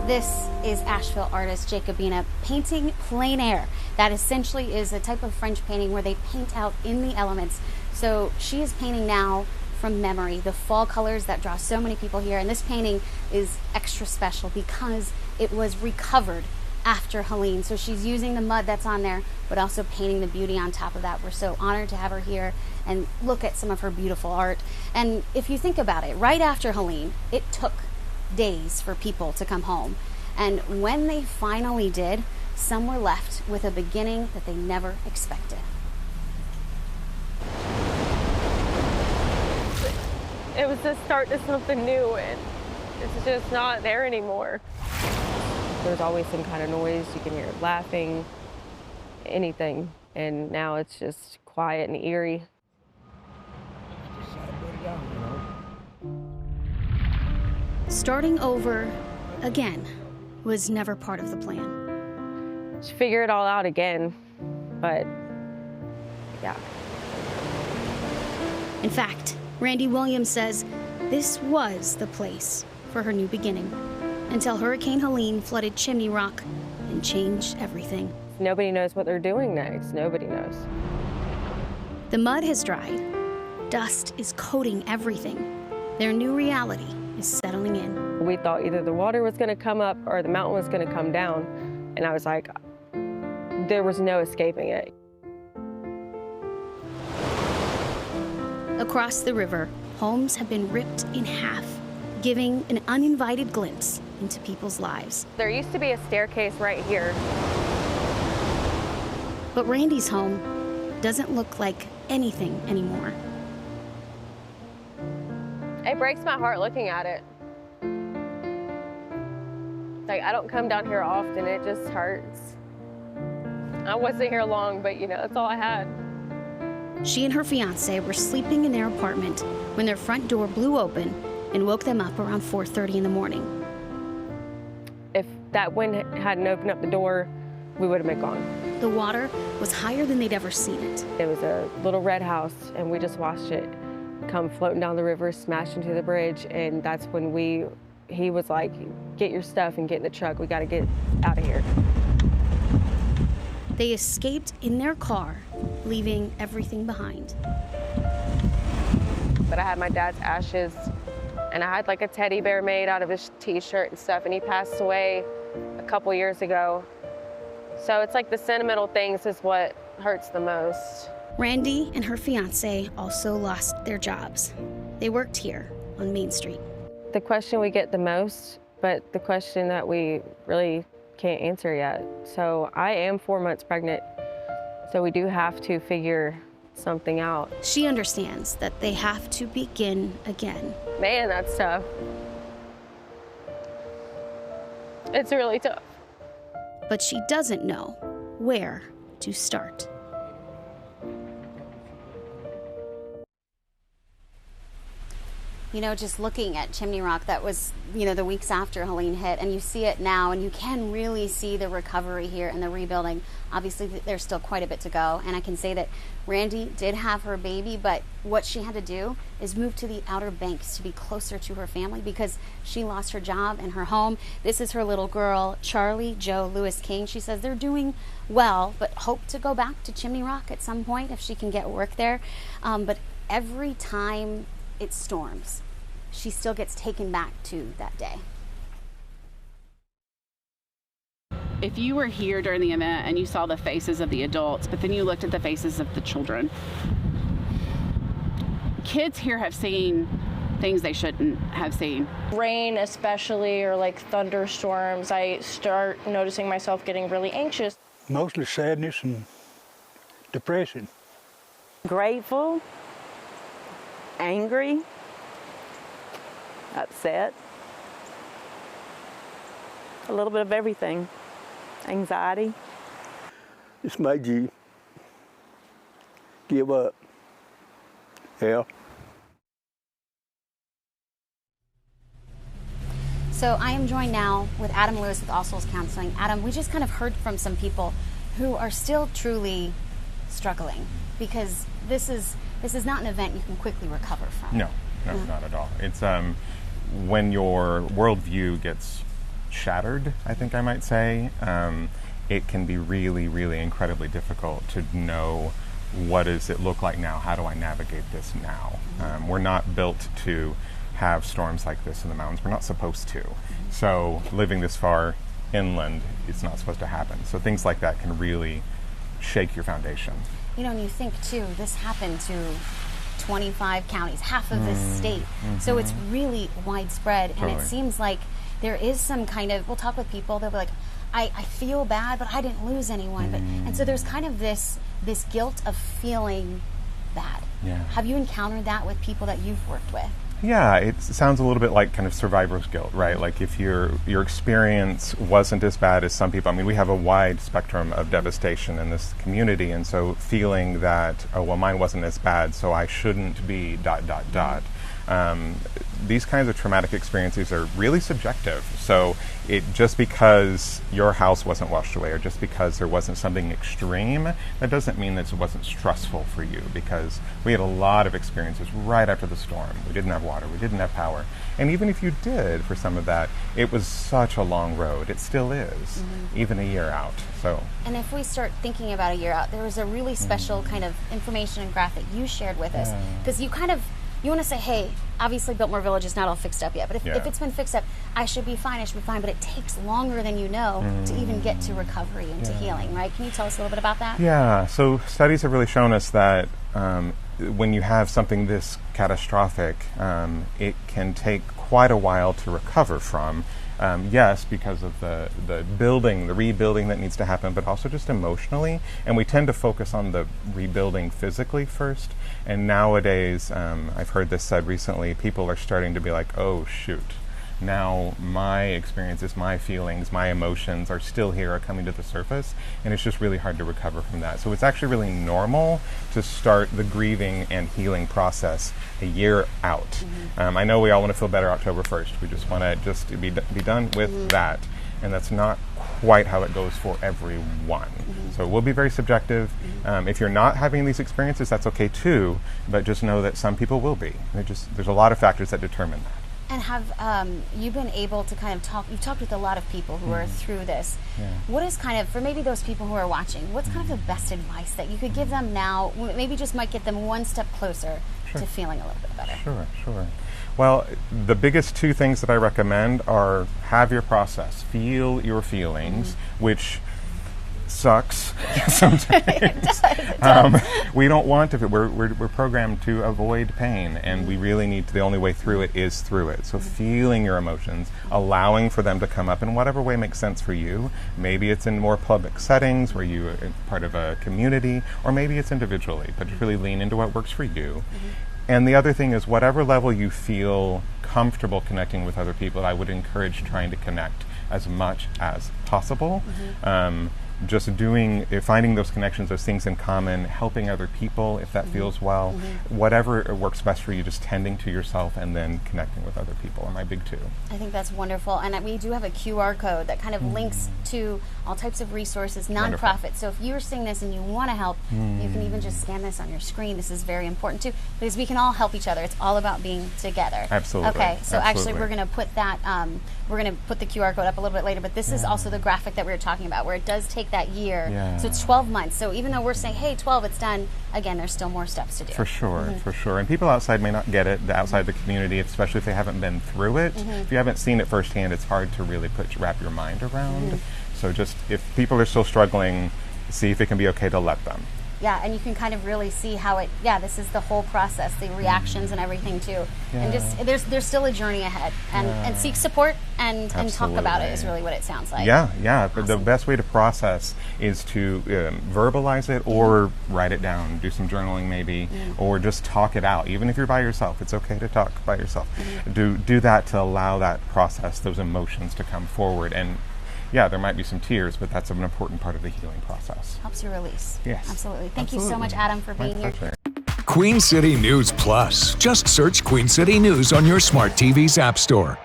This is Asheville artist Jacobina painting plein air. That essentially is a type of French painting where they paint out in the elements. So she is painting now from memory, the fall colors that draw so many people here. And this painting is extra special because it was recovered after Helene. So she's using the mud that's on there, but also painting the beauty on top of that. We're so honored to have her here and look at some of her beautiful art. And if you think about it, right after Helene, it took days for people to come home. And when they finally did, some were left with a beginning that they never expected. It was the start to something new, and it's just not there anymore. There's always some kind of noise. You can hear laughing, anything. And now it's just quiet and eerie. Starting over again was never part of the plan. Just figure it all out again, but yeah. In fact, Randy Williams says this was the place for her new beginning until Hurricane Helene flooded Chimney Rock and changed everything. Nobody knows what they're doing next. Nobody knows. The mud has dried. Dust is coating everything. Their new reality is settling in. We thought either the water was going to come up or the mountain was going to come down. And I was like, there was no escaping it. Across the river, homes have been ripped in half, giving an uninvited glimpse into people's lives. There used to be a staircase right here. But Randy's home doesn't look like anything anymore. It breaks my heart looking at it. Like, I don't come down here often, it just hurts. I wasn't here long, but you know, that's all I had. She and her fiance were sleeping in their apartment when their front door blew open and woke them up around 4:30 in the morning. If that wind hadn't opened up the door, we would have been gone. The water was higher than they'd ever seen it. It was a little red house, and we just watched it come floating down the river, smash into the bridge, and that's when he was like, get your stuff and get in the truck. We got to get out of here. They escaped in their car, leaving everything behind. But I had my dad's ashes, and I had like a teddy bear made out of his t-shirt and stuff, and he passed away a couple years ago. So it's like the sentimental things is what hurts the most. Randy and her fiance also lost their jobs. They worked here on Main Street. The question we get the most, but the question that we really can't answer yet. So I am 4 months pregnant, so we do have to figure something out. She understands that they have to begin again. Man, that's tough. It's really tough. But she doesn't know where to start. You know, just looking at Chimney Rock, that was, you know, the weeks after Helene hit, and you see it now, and you can really see the recovery here and the rebuilding. Obviously, there's still quite a bit to go, and I can say that Randy did have her baby, but what she had to do is move to the Outer Banks to be closer to her family because she lost her job and her home. This is her little girl, Charlie Jo Lewis King. She says they're doing well, but hope to go back to Chimney Rock at some point if she can get work there. But every time it storms, she still gets taken back to that day. If you were here during the event and you saw the faces of the adults, but then you looked at the faces of the children, kids here have seen things they shouldn't have seen. Rain especially, or like thunderstorms, I start noticing myself getting really anxious. Mostly sadness and depression. Grateful, angry, upset, a little bit of everything, anxiety. It's made you give up. Yeah. So I am joined now with Adam Lewis with All Souls Counseling. Adam, we just kind of heard from some people who are still truly struggling because this is not an event you can quickly recover from. No, not at all. It's when your worldview gets shattered, I think I might say, it can be really, really incredibly difficult to know what does it look like now? How do I navigate this now? We're not built to have storms like this in the mountains. We're not supposed to. So living this far inland, it's not supposed to happen. So things like that can really shake your foundation. You know, and you think too, this happened to 25 counties, half of the state. So it's really widespread. Totally. And it seems like there is some kind of, we'll talk with people, they'll be like, I feel bad, but I didn't lose anyone. But and so there's kind of this guilt of feeling bad. Yeah. Have you encountered that with people that you've worked with? Yeah, it sounds a little bit like kind of survivor's guilt, right? Like if your experience wasn't as bad as some people. I mean, we have a wide spectrum of devastation in this community, and so feeling that, oh, well, mine wasn't as bad, so I shouldn't be ... These kinds of traumatic experiences are really subjective. So just because your house wasn't washed away, or just because there wasn't something extreme, that doesn't mean that it wasn't stressful for you, because we had a lot of experiences right after the storm. We didn't have water, we didn't have power. And even if you did for some of that, it was such a long road. It still is, even a year out. So. And if we start thinking about a year out, there was a really special kind of information and graphic you shared with us, because you want to say, hey, obviously Biltmore Village is not all fixed up yet, but if it's been fixed up, I should be fine, but it takes longer than you know to even get to recovery and to healing, right? Can you tell us a little bit about that? Yeah, so studies have really shown us that when you have something this catastrophic, it can take quite a while to recover from. Yes, because of the rebuilding that needs to happen, but also just emotionally. And we tend to focus on the rebuilding physically first. And nowadays, I've heard this said recently, people are starting to be like, oh, shoot. Now my experiences, my feelings, my emotions are still here, are coming to the surface, and it's just really hard to recover from that. So it's actually really normal to start the grieving and healing process a year out. I know we all want to feel better October 1st. We just want to be done with that, and that's not quite how it goes for everyone. So it will be very subjective. If you're not having these experiences, that's okay too, but just know that some people will be. There's a lot of factors that determine that. And have you been able to kind of you've talked with a lot of people who are through this. What is kind of, for maybe those people who are watching, what's kind of the best advice that you could give them now, maybe just might get them one step closer to feeling a little bit better? Sure. Well, the biggest two things that I recommend are have your process, feel your feelings, which sucks sometimes. It does. We don't want to. We're programmed to avoid pain, and we really need to. The only way through it is through it. So feeling your emotions, allowing for them to come up in whatever way makes sense for you. Maybe it's in more public settings where you are part of a community, or maybe it's individually. But just really lean into what works for you. And the other thing is, whatever level you feel comfortable connecting with other people, I would encourage trying to connect as much as possible. Just finding those connections, those things in common, helping other people if that feels well, whatever works best for you, just tending to yourself and then connecting with other people are my big two. I think that's wonderful. And we do have a QR code that kind of links to all types of resources, nonprofits. So if you're seeing this and you want to help, you can even just scan this on your screen. This is very important too, because we can all help each other. It's all about being together. Absolutely. Okay, so actually we're going to put that, we're going to put the QR code up a little bit later, but this is also the graphic that we were talking about, where it does take that year. So it's 12 months. So even though we're saying, hey, 12, it's done, again, there's still more steps to do. For sure. And people outside may not get it, outside the community, especially if they haven't been through it. If you haven't seen it firsthand, it's hard to really wrap your mind around. So just, if people are still struggling, see if it can be okay to let them. Yeah, and you can kind of really see how this is the whole process, the reactions and everything too. And just, there's still a journey ahead. And seek support and talk about it is really what it sounds like. Awesome. The best way to process is to verbalize it or write it down, do some journaling maybe, or just talk it out. Even if you're by yourself, it's okay to talk by yourself. Do that to allow that process, those emotions to come forward. And there might be some tears, but that's an important part of the healing process. Helps you release. Yes. Absolutely. Thank you so much, Adam, for being here. Queen City News Plus. Just search Queen City News on your smart TV's app store.